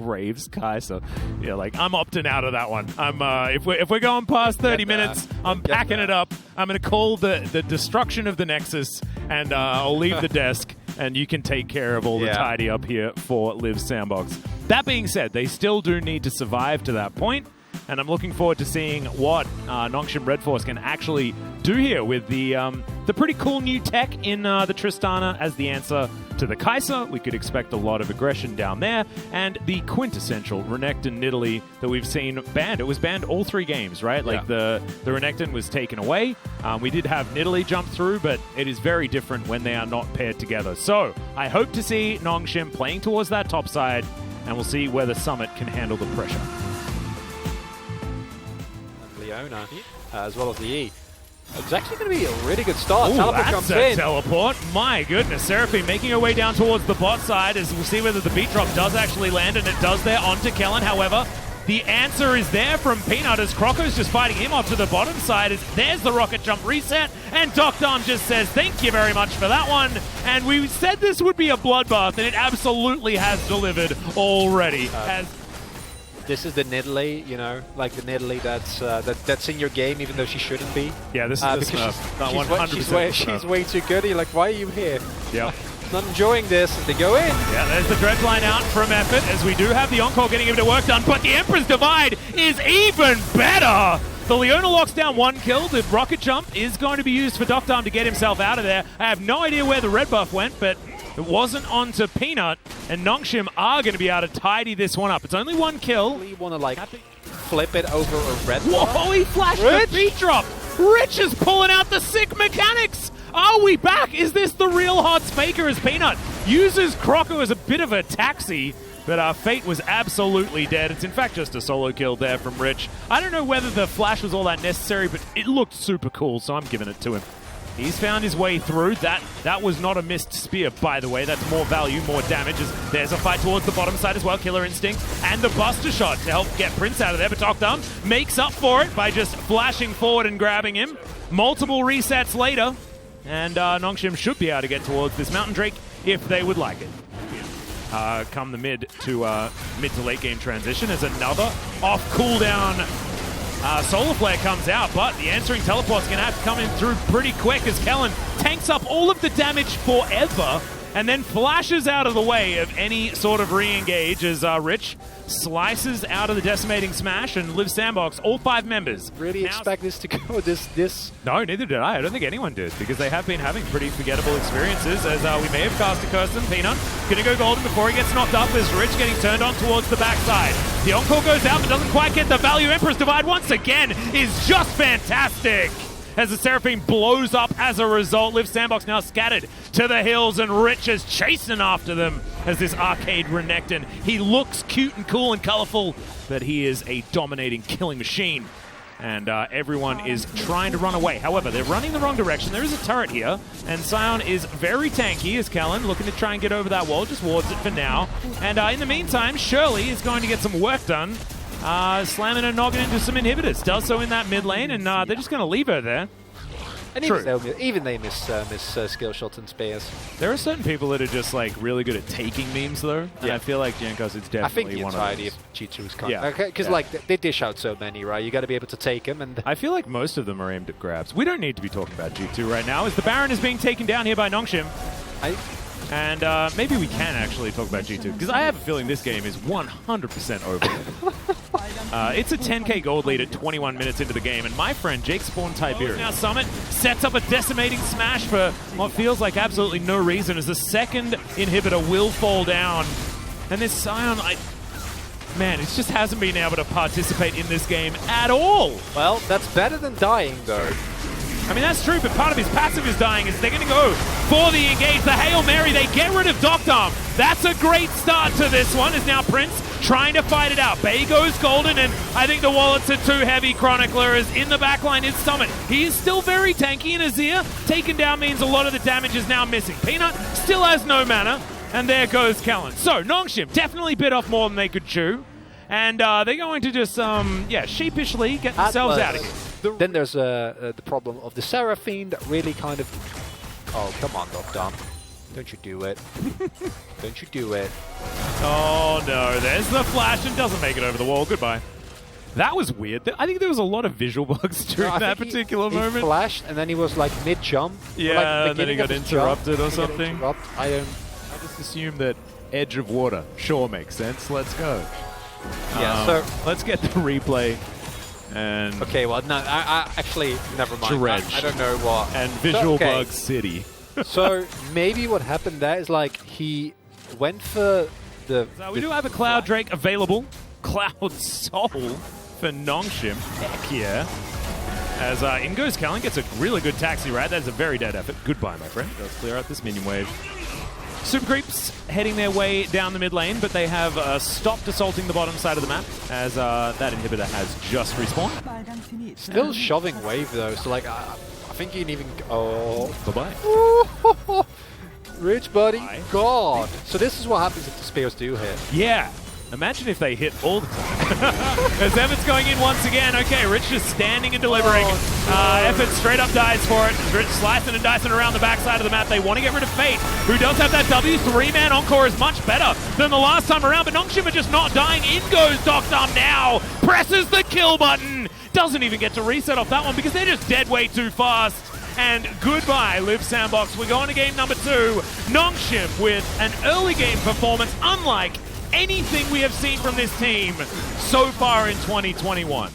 Graves, Kaiser. Yeah, like, I'm opting out of that one. I'm if we're going past 30 minutes, I'm packing it up. I'm going to call the destruction of the Nexus, and I'll leave the desk, and you can take care of all the tidy up here for Liv Sandbox. That being said, they still do need to survive to that point, and I'm looking forward to seeing what Nongshim Red Force can actually do here with the pretty cool new tech in the Tristana as the answer to the Kaiser. We could expect a lot of aggression down there, and the quintessential Renekton Nidalee that we've seen banned. It was banned all 3 games, right? Like the Renekton was taken away. We did have Nidalee jump through, but it is very different when they are not paired together. So I hope to see Nongshim playing towards that top side, and we'll see whether Summit can handle the pressure. Leona, as well as the E. It's actually going to be a really good start. Ooh, Teleport that's comes a in. teleport. My goodness. Seraphine making her way down towards the bot side as we'll see whether the beat drop does actually land, and it does there onto Kellen. However, the answer is there from Peanut as Croco's just fighting him off to the bottom side. There's the rocket jump reset, and Docdom just says thank you very much for that one. And we said this would be a bloodbath, and it absolutely has delivered already. This is the Nidalee, you know, like the Nidalee that's in your game, even though she shouldn't be. Yeah, this is she's way too good. You're like, why are you here? Yeah. Not enjoying this as they go in. Yeah, there's the dredge line out from Effort, as we do have the Encore getting a bit of work done, but the Emperor's Divide is even better! The Leona locks down 1 kill. The rocket jump is going to be used for Docdom to get himself out of there. I have no idea where the red buff went, but it wasn't onto Peanut, and Nongshim are going to be able to tidy this one up. It's only 1 kill. You want to, like, flip it over a red buff? Whoa, he flashed the beat drop! Rich is pulling out the sick mechanics! Are we back? Is this the real Hots Faker as Peanut uses Croco as a bit of a taxi? But our Fate was absolutely dead. It's in fact just a solo kill there from Rich. I don't know whether the flash was all that necessary, but it looked super cool, so I'm giving it to him. He's found his way through. That was not a missed spear, by the way. That's more value, more damage. There's a fight towards the bottom side as well. Killer Instinct and the Buster Shot to help get Prince out of there. But Docdom makes up for it by just flashing forward and grabbing him. Multiple resets later, and Nongshim should be able to get towards this Mountain Drake if they would like it. Come the mid to late game transition as another off cooldown Solar Flare comes out, but the answering teleport's going to have to come in through pretty quick as Kellen tanks up all of the damage forever and then flashes out of the way of any sort of re-engage as Rich slices out of the Decimating Smash and Liv Sandbox, all 5 members. Really expect this to go this? No, neither did I. I don't think anyone did, because they have been having pretty forgettable experiences as we may have cast a curse on Peanut. Gonna go golden before he gets knocked up as Rich getting turned on towards the backside. The Encore goes out but doesn't quite get the value. Emperor's Divide once again is just fantastic as the Seraphine blows up as a result. Liv Sandbox now scattered to the hills, and Rich is chasing after them as this arcade Renekton. He looks cute and cool and colorful, but he is a dominating killing machine. And everyone is trying to run away. However, they're running the wrong direction. There is a turret here, and Sion is very tanky as Kellen looking to try and get over that wall, just wards it for now. And in the meantime, Shirley is going to get some work done. Slamming a noggin into some inhibitors. Does so in that mid lane, and they're just going to leave her there. And even they miss skill shots and spears. There are certain people that are just like really good at taking memes, though. And I feel like Jankos is definitely one of those. I think the entirety of G2's content. Yeah. Because like they dish out so many, right? You got to be able to take them. And I feel like most of them are aimed at grabs. We don't need to be talking about G2 right now, as the Baron is being taken down here by Nongshim. And maybe we can actually talk about G2, because I have a feeling this game is 100% over. It's a 10k gold lead at 21 minutes into the game, and my friend Jake Spawn Tiberius now Summit sets up a Decimating Smash for what feels like absolutely no reason, as the second inhibitor will fall down. And this Sion, man, it just hasn't been able to participate in this game at all. Well, that's better than dying, though. I mean, that's true, but part of his passive is dying, as they're going to go for the engage. The Hail Mary, they get rid of Docdom. That's a great start to this one, is now Prince trying to fight it out. Bay goes golden, and I think the wallets are too heavy. Chronicler is in the backline, is Summit. He is still very tanky, and Azir taken down means a lot of the damage is now missing. Peanut still has no mana, and there goes Kellen. So, Nongshim definitely bit off more than they could chew, and they're going to just, sheepishly get themselves out of here. Then there's the problem of the Seraphine that really kind of... Oh, come on, Docdom. Don't you do it. Don't you do it. Oh no, there's the flash and doesn't make it over the wall. Goodbye. That was weird. I think there was a lot of visual bugs during that particular moment. He flashed and then he was like mid-jump. Yeah, like and then he got interrupted or something. I just assume that edge of water sure makes sense. Let's go. Yeah, so let's get the replay. And okay, well, no, I actually, never mind. I don't know what. And Visual Bug City. So maybe what happened there is like he went for the... So we do have a Cloud Drake available. Cloud Soul for Nongshim. Heck yeah. As in goes Callan, gets a really good taxi ride. That is a very dead effort. Goodbye, my friend. Let's clear out this minion wave. Super Creeps heading their way down the mid lane, but they have stopped assaulting the bottom side of the map as that inhibitor has just respawned. Still shoving wave though, so like I think you can even... Oh, bye-bye. Rich buddy. God. So this is what happens if the spears do hit. Yeah. Imagine if they hit all the time. As Evertt's going in once again. Okay, Rich just standing and delivering. Effort straight up dies for it. Rich slicing and dicing around the backside of the map. They want to get rid of Fate, who does have that W. 3-man encore is much better than the last time around, but Nongshim are just not dying. In goes Doctum now. Presses the kill button. Doesn't even get to reset off that one because they're just dead way too fast. And goodbye, Live Sandbox. We're going to game number 2. Nongshim with an early game performance unlike anything we have seen from this team so far in 2021.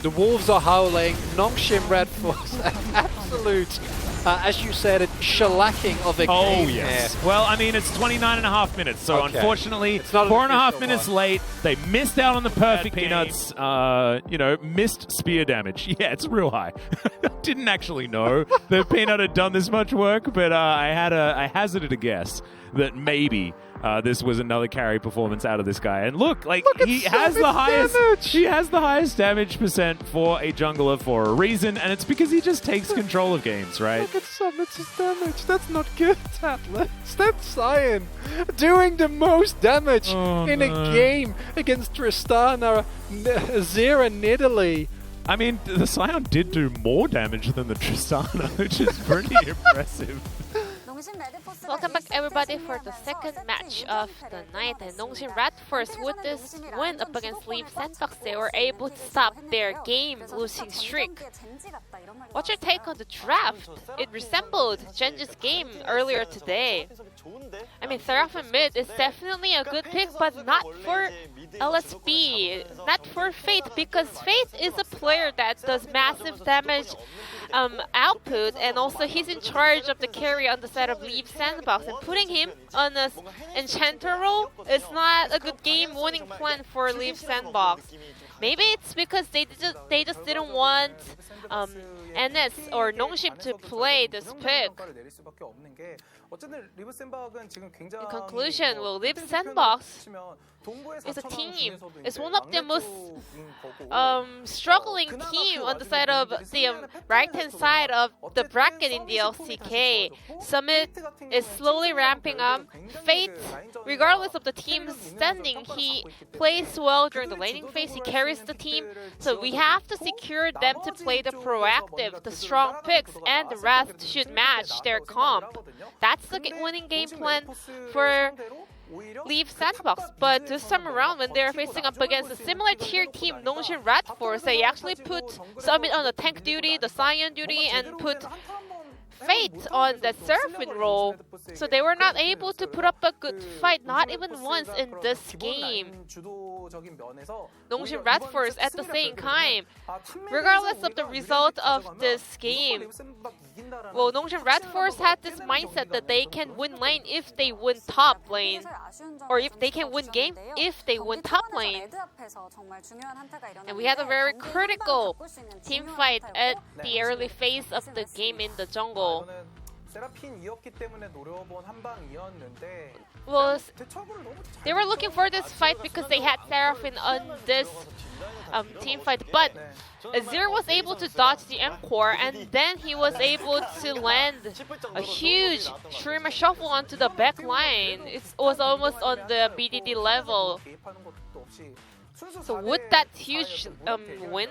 The Wolves are howling. Nongshim Red Force, absolute, as you said, a shellacking of a game. Oh, yes. Here. Well, I mean, it's 29.5 minutes, so unfortunately, it's not 4.5 minutes late. They missed out on the perfect Peanuts, you know, missed spear damage. Yeah, it's real high. Didn't actually know that Peanut had done this much work, but I hazarded a guess that maybe this was another carry performance out of this guy. And look, like he has the highest damage. He has the highest damage percent for a jungler for a reason, and it's because he just takes control of games, right? Look at Summit's damage. That's not good, Atlas. That's Cyan doing the most damage in a game against Tristana, Azir, and Nidalee. I mean, the Scion did do more damage than the Tristana, which is pretty impressive. Welcome back everybody for the second match of the night, and Nongshim Red Force with this win up against Live Sandbox, they were able to stop their game losing streak. What's your take on the draft? It resembled Genji's game earlier today. I mean, Seraphim mid is definitely a good pick, but not for LSB, not for Fate, because Fate is a player that does massive damage output, and also he's in charge of the carry on the side of Live Sandbox, and putting him on an enchanter role is not a good game winning plan for Live Sandbox. Maybe it's because they just didn't want NS or Nongshim to play this pick. In conclusion, well, Live Sandbox is a team. It's one of the most struggling team on the side of the right-hand side of the bracket in the LCK. Summit is slowly ramping up. Fate, regardless of the team's standing, he plays well during the laning phase. He carries the team. So we have to secure them to play the proactive, the strong picks, and the rest should match their comp. That's the winning game plan for Live Sandbox. But this time around, when they're facing up against a similar tier team, Nongshim Red Force, they actually put Summit on the tank duty, the Cyan duty, and put Fate on the Seraphim role, so they were not able to put up a good fight, not even once in this game. Nongshim Red Force at the same time, regardless of the result of this game, well, Nongshim Red Force had this mindset that they can win lane if they win top lane, or if they can win game if they win top lane. And we had a very critical team fight at the early phase of the game in the jungle. Well, they were looking for this fight because they had Seraphim on this team fight, but Azir was able to dodge the Encore, and then he was able to land a huge Shurima Shuffle onto the back line. It was almost on the BDD level. So with that huge win,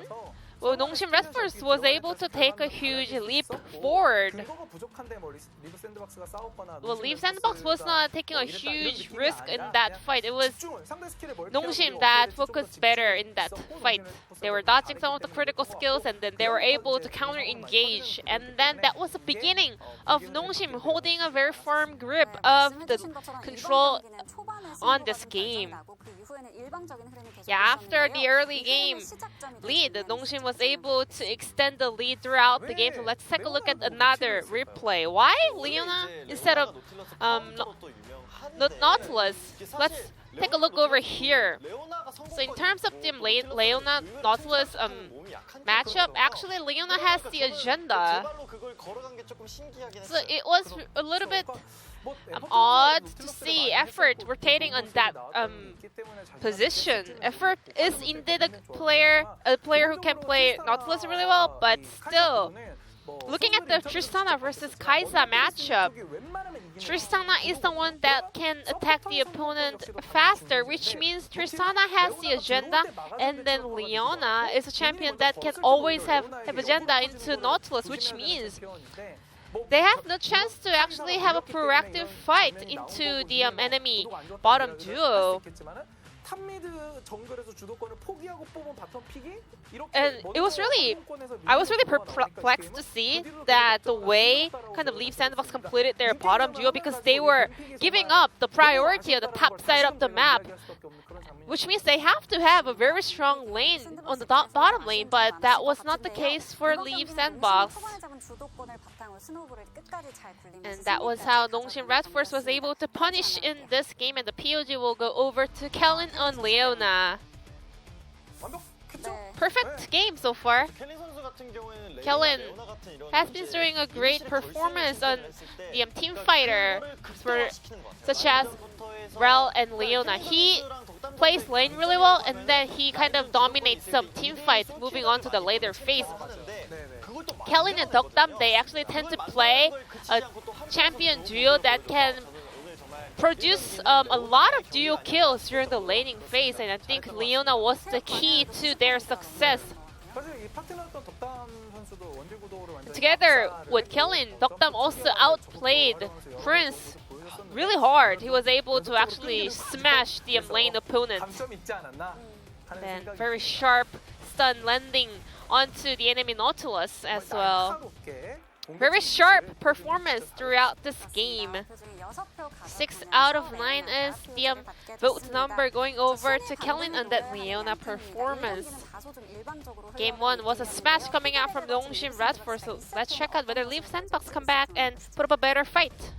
well, Nongshim Red Force was able to take a huge leap forward. Well, Leaf Sandbox was not taking a huge risk in that fight. It was Nongshim that focused better in that fight. They were dodging some of the critical skills and then they were able to counter-engage. And then that was the beginning of Nongshim holding a very firm grip of the control on this game. Yeah, after the early game lead, Nongshim was able to extend the lead throughout the game. So let's take a look at another replay. Why Leona instead of Nautilus? Let's take a look over here. So in terms of the Leona Nautilus matchup, actually Leona has the agenda. So it was a little bit odd to see Effort rotating on that position. Effort is indeed a player who can play Nautilus really well, but still, looking at the Tristana versus Kai'Sa matchup, Tristana is the one that can attack the opponent faster, which means Tristana has the agenda, and then Leona is a champion that can always have agenda into Nautilus, which means they have no chance to actually have a proactive fight into the enemy bottom duo. And I was really perplexed to see that the way kind of Leaf Sandbox completed their bottom duo, because they were giving up the priority of the top side of the map, which means they have to have a very strong lane on the bottom lane, but that was not the case for Leaf Sandbox. And that was how Nongshim Red Force was able to punish in this game, and the POG will go over to Kellen on Leona. Perfect game so far. Kellen has been doing a great performance on the team fighter, such as Rel and Leona. He plays lane really well, and then he kind of dominates some team fights, moving on to the later phase. Kellen and Dokdam, they actually tend to play a champion duo that can produce a lot of duo kills during the laning phase, and I think Leona was the key to their success. Together with Kellen, Dokdam also outplayed Prince really hard. He was able to actually smash the lane opponent. Then very sharp stun landing onto the enemy Nautilus as well. Very sharp performance throughout this game. 6 out of 9 is the vote number going over to Kellen on that Leona performance. Game 1 was a smash coming out from Nongshim Red Force, so let's check out whether Leaf Sandbox come back and put up a better fight.